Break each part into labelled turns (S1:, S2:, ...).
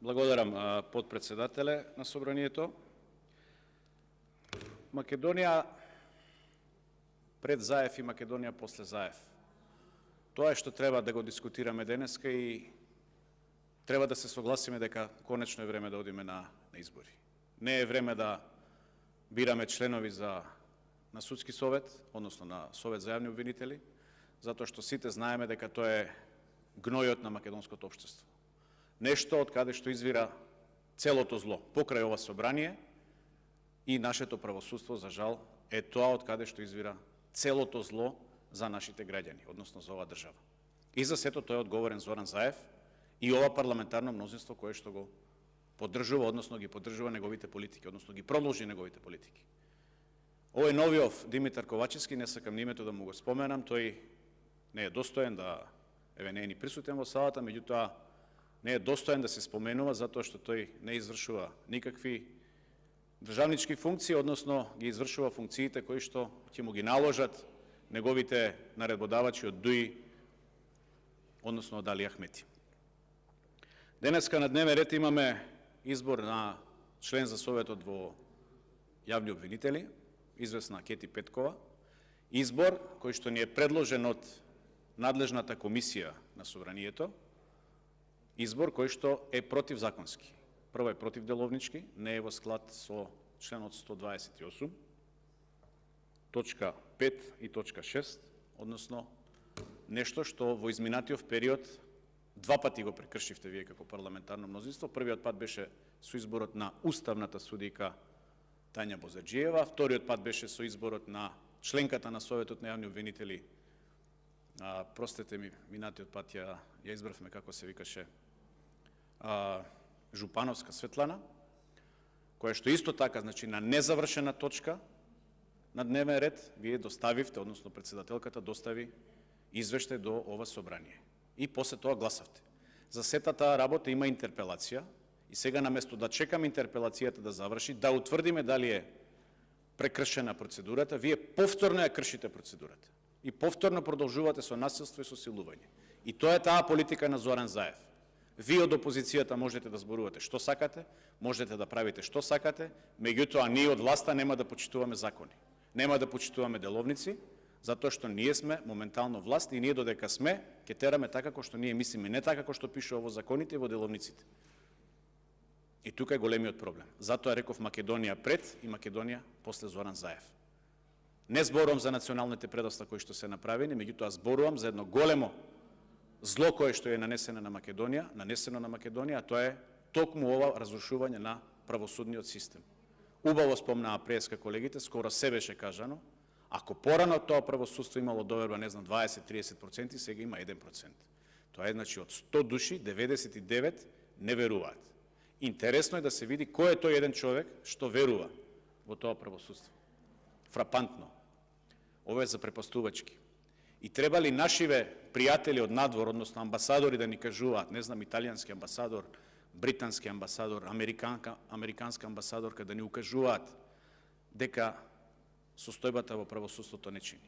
S1: Благодарам, подпредседателе на Собранието. Македонија пред Заев и Македонија после Заев. Тоа е што треба да го дискутираме денеска и треба да се согласиме дека конечно е време да одиме на избори. Не е време да бираме членови на судски совет, односно на совет за јавни обвинители, затоа што сите знаеме дека тоа е гнојот на македонското општество. Нешто од каде што извира целото зло покрај ова собрание и нашето правосудство, за жал, е тоа од каде што извира целото зло за нашите граѓани, односно за оваа држава. И за сето тој е одговорен Зоран Заев и ова парламентарно мнозинство кое што го поддржува, односно ги поддржува неговите политики, односно ги продолжи неговите политики. Овој новиот Димитар Ковачевски, не сакам ни името да му го споменам, тој не е достоен да не е ни присутен во салата, меѓутоа не е достоен да се споменува затоа што тој не извршува никакви државнички функции, односно ги извршува функциите кои што ќе му ги наложат неговите наредбодавачи од ДУИ, односно од Али Ахмети. Денеска на дневен ред имаме избор на член за Советот во јавни обвинители, известна Кети Петкова, избор кој што ни е предложен од надлежната комисија на Собранието, избор кој што е противзаконски. Прво е противделовнички, не е во склад со членот 128, точка 5 и точка 6, односно нешто што во изминатиот период два пати го прекршивте вие како парламентарно мнозинство. Првиот пат беше со изборот на уставната судика Тања Бозаџиева, вториот пат беше со изборот на членката на Советот на јавни обвинители. Простете ми, минатиот пат ја избравме како се викаше, Жупановска Светлана, која што исто така, значи, на незавршена точка на дневен ред, вие доставивте, односно председателката достави извештај до ова собрание. И после тоа гласавте. За сета таа работа има интерпелација и сега наместо да чекаме интерпелацијата да заврши, да утврдиме дали е прекршена процедурата, вие повторно ја кршите процедурата. И повторно продолжувате со насилство и со силување. И тоа е таа политика на Зоран Заев. Вие од опозицијата можете да зборувате што сакате, можете да правите што сакате, меѓутоа ние од власта нема да почитуваме закони. Нема да почитуваме деловници, затоа што ние сме моментално власт и ние додека сме, ќе тераме така како што ние мислиме, не така како што пише во законите и во деловниците. И тука е големиот проблем. Затоа реков Македонија пред и Македонија после Зоран Заев. Не зборувам за националните предоста кои што се направени, меѓутоа зборувам за едно големо зло кое што е нанесено на Македонија, а тоа е токму ова разрушување на правосудниот систем. Убаво спомнаа преска колегите, скоро се беше кажано, ако порано тоа правосудство имало доверба, не знам, 20-30%, сега има 1%. Тоа е, значи, од 100 души, 99 не веруваат. Интересно е да се види кој е тој еден човек што верува во тоа правосудство. Фрапантно. Ова е запрепастувачки. И треба ли нашиве пријатели од надвор, односно амбасадори да ни кажуваат, не знам, италијански амбасадор, британски амбасадор, американска амбасадорка да ни укажуваат дека состојбата во правосудството не чини.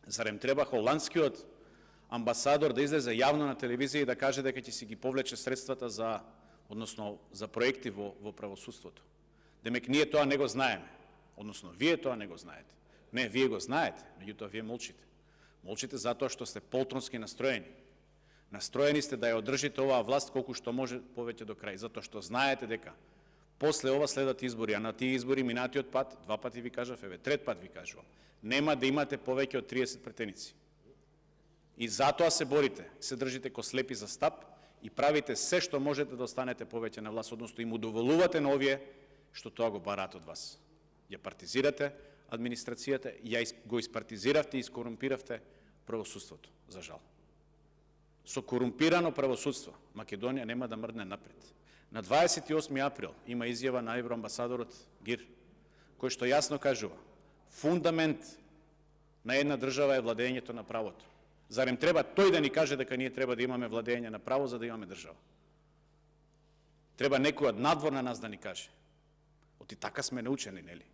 S1: Зарем треба холандскиот амбасадор да излезе јавно на телевизија и да каже дека ќе си ги повлече средствата за проекти во правосудството. Демек ние тоа не го знаеме, односно вие тоа не го знаете. Не, вие го знаете, меѓутоа вие молчите. Молчите затоа што сте полтронски настроени. Настроени сте да ја одржите оваа власт колку што може повеќе до крај, затоа што знаете дека после ова следат избори, а на тие избори минатиот пат, два пати ви кажав, трет пат ви кажувам, нема да имате повеќе од 30 претеници. И затоа се борите, се држите ко слепи за стап и правите се што можете да останете повеќе на власт, односно им удоволувате на овие што тоа го бараат од вас. Ја партизирате администрацијата, ја го испартизиравте и искорумпиравте правосудството, за жал. Со корумпирано правосудство Македонија нема да мрдне напред. На 28 април има изјава на евроамбасадорот Гир, кој што јасно кажува: фундамент на една држава е владењето на правото. Зарем треба тој да ни каже дека ние треба да имаме владење на право за да имаме држава? Треба некој од надвор на нас да ни каже. Оти така сме научени, нели?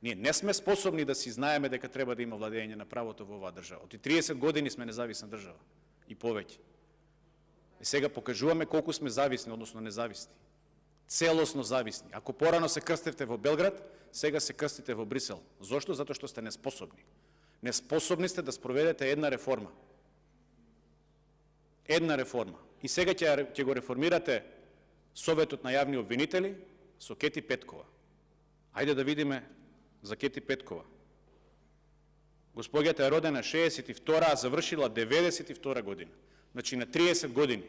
S1: Ние не сме способни да си знаеме дека треба да има владење на правото во оваа држава. Оти 30 години сме независна држава и повеќе. И сега покажуваме колку сме зависни, односно независни. Целосно зависни. Ако порано се крстевте во Белград, сега се крстите во Брисел. Зошто? Затоа што сте неспособни. Неспособни сте да спроведете една реформа. Една реформа. И сега ќе го реформирате Советот на јавни обвинители со Кети Петкова. Ајде да видиме за Кети Петкова. Господјата е родена 62-а, а завршила 92 година. Значи на 30 години.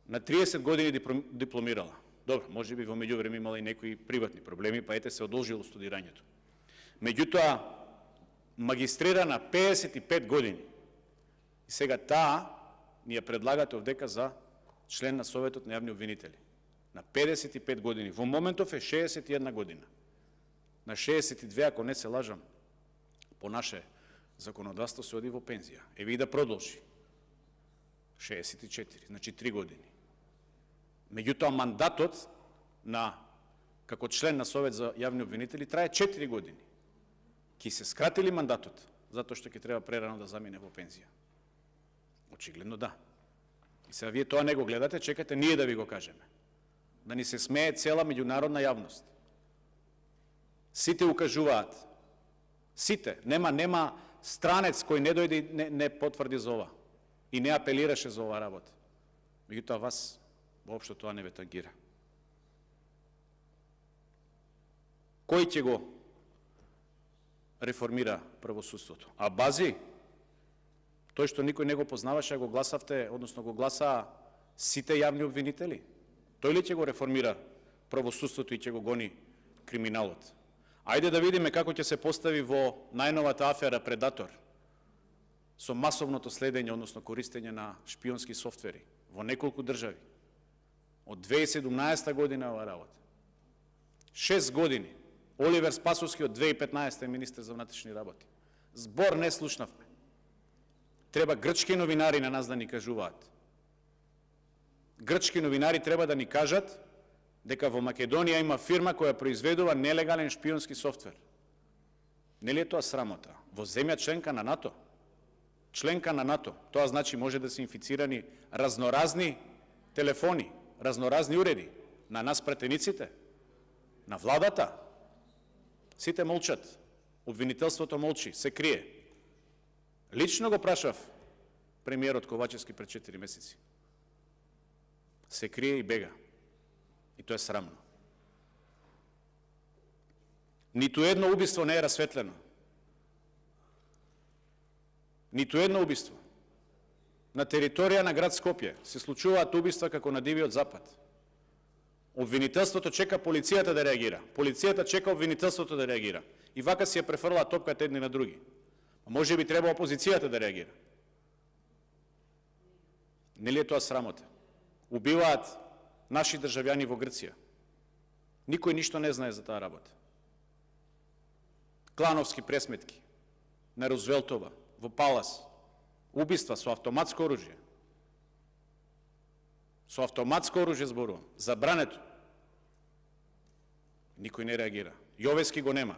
S1: На 30 години дипломирала. Добро, може би во меѓувреме имала и некои приватни проблеми, па ете се одолжило студирањето. Меѓутоа, магистрира на 55 години. И сега таа ни ја предлагате овдека за член на Советот на јавни обвинители. На 55 години. Во моментов е 61 година. На 62, ако не се лажам, по наше законодавство се оди во пензија. Еви и да продолжи. 64, значи 3 години. Меѓутоа, мандатот како член на Совет за јавни обвинители трае 4 години. Ки се скратили мандатот, затоа што ќе треба прерано да замине во пензија? Очигледно да. И сега вие тоа не го гледате, чекате ние да ви го кажеме. Да ни се смее цела меѓународна јавност. Сите укажуваат. Сите. Нема странец кој не дојде и не потврди за ова. И не апелираше за ова работа. Меѓутоа вас воопшто тоа не ве тангира. Кој ќе го реформира правосудството? А Бази, тој што никој не го познаваше, го гласавте, односно го гласаа сите јавни обвинители? Тој ли ќе го реформира правосудството и ќе го гони криминалот? Ајде да видиме како ќе се постави во најновата афера Предатор со масовното следење, односно користење на шпионски софтвери во неколку држави. Од 2017 година ова работа. 6 години. Оливер Спасовски од 2015 е министер за внатрешни работи. Збор не слушнавме. Треба грчки новинари на нас да ни кажуваат. Грчки новинари треба да ни кажат дека во Македонија има фирма која произведува нелегален шпионски софтвер. Нели е тоа срамота? Во земја членка на НАТО. Членка на НАТО. Тоа значи може да се инфицирани разноразни телефони, разноразни уреди. На нас претениците, на владата. Сите молчат. Обвинителството молчи, се крие. Лично го прашав премиерот Ковачевски пред 4 месеци. Се крие и бега. И тоа е срамно. Ниту едно убиство не е расветлено. Ниту едно убиство. На територија на град Скопје се случуваат убиства како на Дивиот Запад. Обвинителството чека полицијата да реагира. Полицијата чека обвинителството да реагира. И вака си ја префрла топката едни на други. Може би треба опозицијата да реагира. Нели е тоа срамота? Убиваат наши државјани во Грција. Никој ништо не знае за таа работа. Клановски пресметки на Рузвелтова, во Палас, убиства со автоматско оружје. Со автоматско оружје зборувам. Забрането. Никој не реагира. Јовески го нема.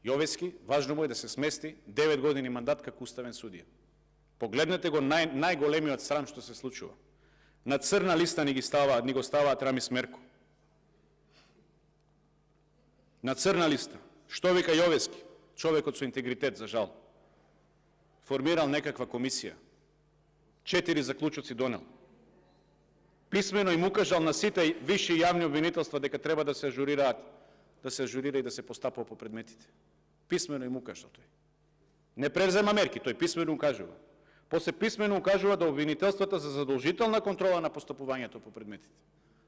S1: Јовески, важно му е да се смести 9 години мандат како уставен судија. Погледнете го најголемиот срам што се случува. На црна листа ни го ставаат Рамис Мерко. На црна листа. Што вика Јовески? Човекот со интегритет, за жал. Формирал некаква комисија. 4 заклучоци донел. Писмено им укажал на сите висши јавни обвинителства дека треба да се ажурира и да се постапува по предметите. Писмено им укажал тој. Не превзема мерки, тој писмено укажува. После писмено укажува да обвинителствата за задолжителна контрола на постапувањето по предметите.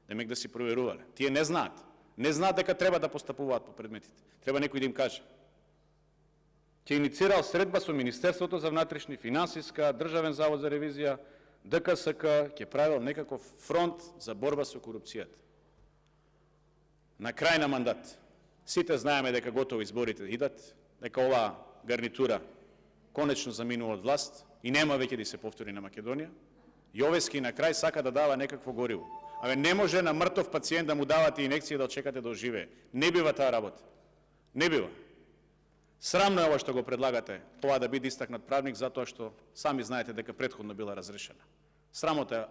S1: Демек да си проверувале. Тие не знаат. Не знаат дека треба да постапуваат по предметите. Треба некој да им каже. Ќе иницирал средба со Министерството за внатрешни, финансиска, Државен завод за ревизија, ДКСК, ќе правил некаков фронт за борба со корупцијата. На крај на мандат, сите знаеме дека готови изборите идат, дека оваа гарнитура конечно заминува од власт и нема веќе да се повтори на Македонија. Јовески на крај сака да дава некакво гориво. Абе, не може на мртов пациент да му давате инекција да очекате да оживее. Не бива таа работа. Не бива. Срамно е ова што го предлагате, тоа да биде истакнат правник, затоа што сами знаете дека претходно била разрешена. Срамота